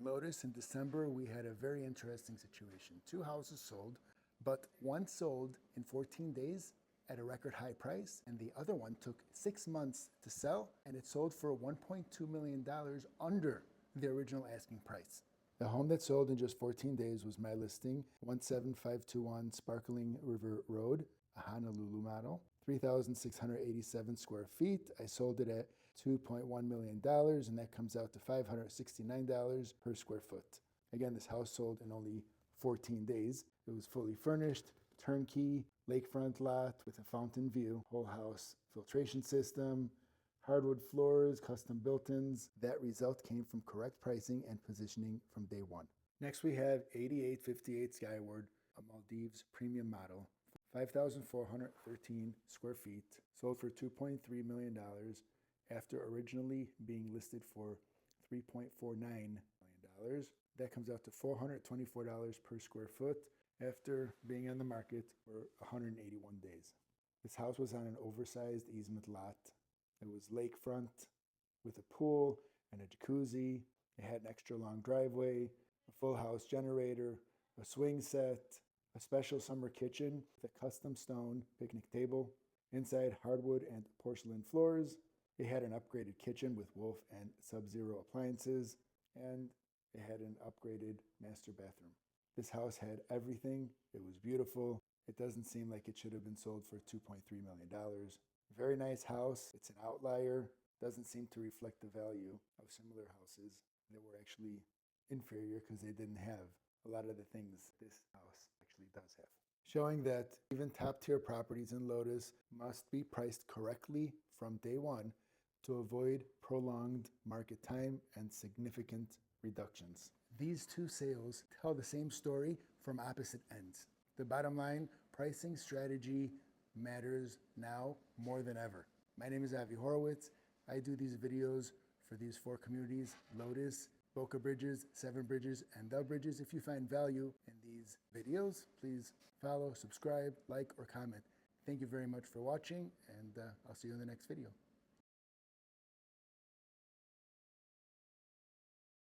In Lotus, in December, we had a very interesting situation. 2 houses sold, but one sold in 14 days at a record high price, and the other one took 6 months to sell, and it sold for $1.2 million under the original asking price. The home that sold in just 14 days was my listing, 17521 Sparkling River Road, a Honolulu model, 3,687 square feet. I sold it at $2.1 million, and that comes out to $569 per square foot. Again, this house sold in only 14 days. It was fully furnished, turnkey, lakefront lot with a fountain view, whole house filtration system, hardwood floors, custom built-ins. That result came from correct pricing and positioning from day one. Next, we have 8858 Skyward, a Maldives premium model, 5,413 square feet, sold for $2.3 million after originally being listed for $3.49 million. That comes out to $424 per square foot after being on the market for 181 days. This house was on an oversized easement lot. It was lakefront with a pool and a jacuzzi. It had an extra long driveway, a full house generator, a swing set, a special summer kitchen with a custom stone picnic table, inside hardwood and porcelain floors. It had an upgraded kitchen with Wolf and Sub-Zero appliances, and it had an upgraded master bathroom. This house had everything. It was beautiful. It doesn't seem like it should have been sold for $2.3 million. Very nice house. It's an outlier. Doesn't seem to reflect the value of similar houses that were actually inferior because they didn't have a lot of the things this house actually does have. Showing that even top-tier properties in Lotus must be priced correctly from day one to avoid prolonged market time and significant reductions. These two sales tell the same story from opposite ends. The bottom line, pricing strategy matters now more than ever. My name is Horowitz. I do these videos for these 4 communities: Lotus, Boca Bridges, 7 Bridges, and The Bridges. If you find value in these videos, please follow, subscribe, like, or comment. Thank you very much for watching, and I'll see you in the next video.